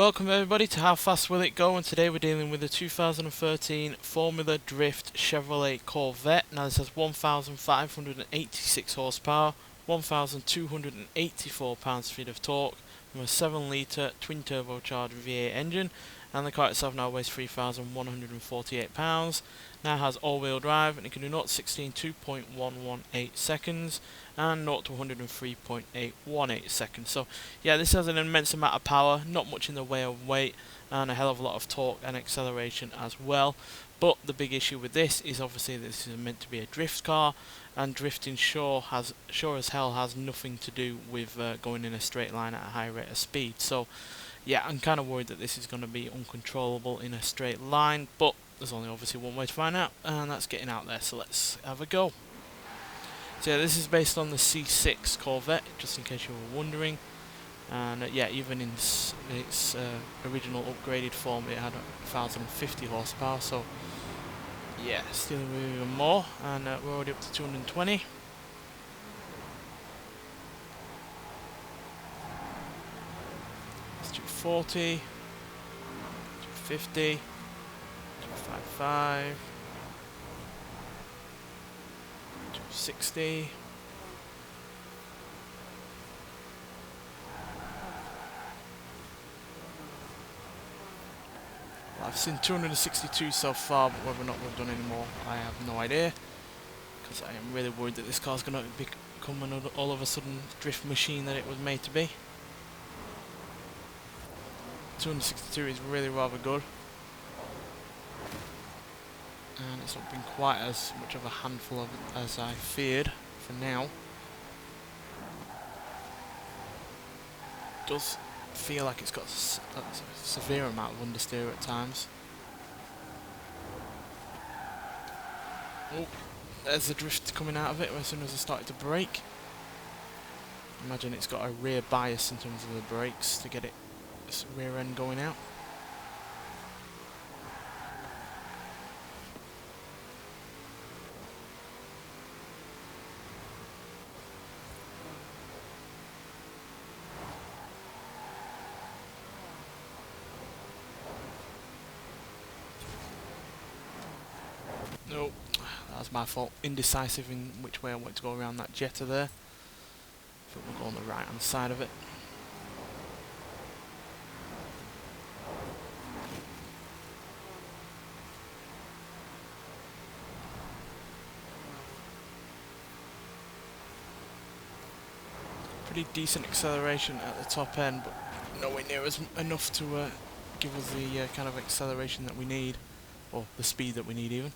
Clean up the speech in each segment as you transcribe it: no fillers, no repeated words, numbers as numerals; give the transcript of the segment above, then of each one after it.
Welcome everybody to How Fast Will It Go, and today we're dealing with the 2013 Formula Drift Chevrolet Corvette. Now this has 1,586 horsepower, 1,284 pounds-feet of torque, from a 7-litre twin turbocharged V8 engine, and the car itself now weighs 3,148 pounds. Now has all-wheel drive and it can do 0 to 60 in 2.118 seconds and 0 to 103.818 seconds. So yeah, this has an immense amount of power, not much in the way of weight, and a hell of a lot of torque and acceleration as well. But the big issue with this is obviously that this is meant to be a drift car, and drifting sure as hell has nothing to do with going in a straight line at a high rate of speed. So yeah, I'm kind of worried that this is going to be uncontrollable in a straight line, but there's only obviously one way to find out, and that's getting out there, so let's have a go. So yeah, this is based on the C6 Corvette, just in case you were wondering. And yeah, even in its original upgraded form, it had 1,050 horsepower, so yeah, stealing with even more, and we're already up to 220. Let's do 40, 250, 255, 260. I've seen 262 so far, but whether or not we've done any more, I have no idea. Because I am really worried that this car's going to become an all of a sudden drift machine that it was made to be. 262 is really rather good. And it's not been quite as much of a handful as I feared for now. It does feel like it's got a severe amount of understeer at times. Oh, there's the drift coming out of it as soon as I started to brake. Imagine it's got a rear bias in terms of the brakes to get its rear end going out. Nope, that was my fault. Indecisive in which way I want to go around that Jetta there. I think we'll go on the right hand side of it. Pretty decent acceleration at the top end, but nowhere near enough to give us the kind of acceleration that we need, or the speed that we need even.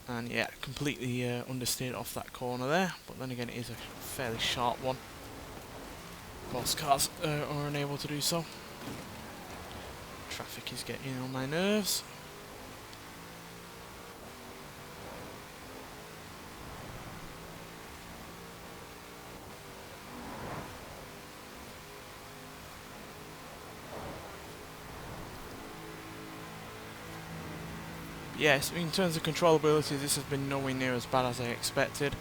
And yeah, completely understeered off that corner there, but then again it is a fairly sharp one. Most cars are unable to do so. Traffic is getting on my nerves. Yes, in terms of controllability, this has been nowhere near as bad as I expected.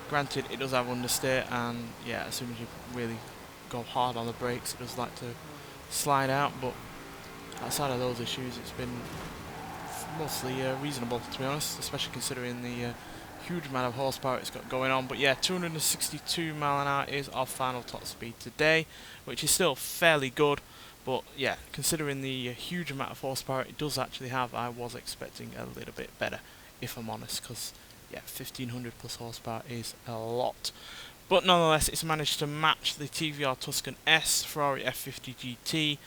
Granted, it does have understeer, and yeah, as soon as you really go hard on the brakes, it does like to slide out, but outside of those issues, it's been mostly reasonable, to be honest, especially considering the huge amount of horsepower it's got going on. But yeah, 262 mile an hour is our final top speed today, which is still fairly good. But yeah, considering the huge amount of horsepower it does actually have, I was expecting a little bit better, if I'm honest, because yeah, 1,500 plus horsepower is a lot. But nonetheless, it's managed to match the TVR Tuscan S, Ferrari F12 GT,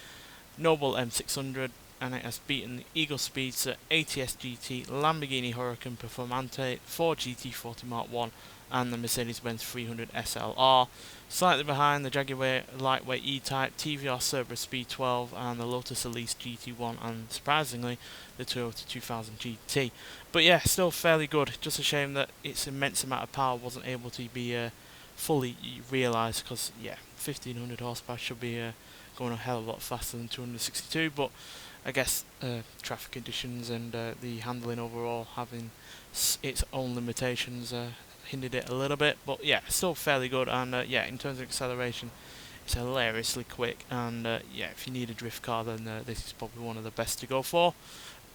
Noble M600, and it has beaten the Eagle Speedster, ATS GT, Lamborghini Huracan Performante, Ford GT40 Mark 1, and the Mercedes-Benz 300 SLR. Slightly behind the Jaguar Lightweight E-Type, TVR Cerberus Speed12, and the Lotus Elise GT1, and surprisingly, the Toyota 2000 GT. But yeah, still fairly good. Just a shame that its immense amount of power wasn't able to be fully realised, because yeah, 1,500 horsepower should be going a hell of a lot faster than 262, but I guess traffic conditions and the handling overall having its own limitations hindered it a little bit. But yeah, still fairly good, and yeah, in terms of acceleration, It's hilariously quick, and yeah, if you need a drift car, then this is probably one of the best to go for.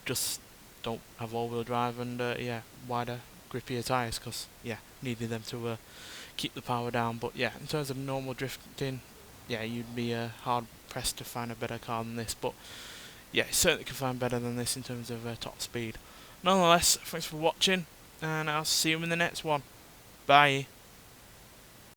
Just don't have all-wheel drive and yeah, wider, grippier tyres, because yeah, needed them to keep the power down. But yeah, in terms of normal drifting, yeah, you'd be hard pressed to find a better car than this. But yeah, you certainly can find better than this in terms of top speed. Nonetheless, thanks for watching, and I'll see you in the next one. Bye.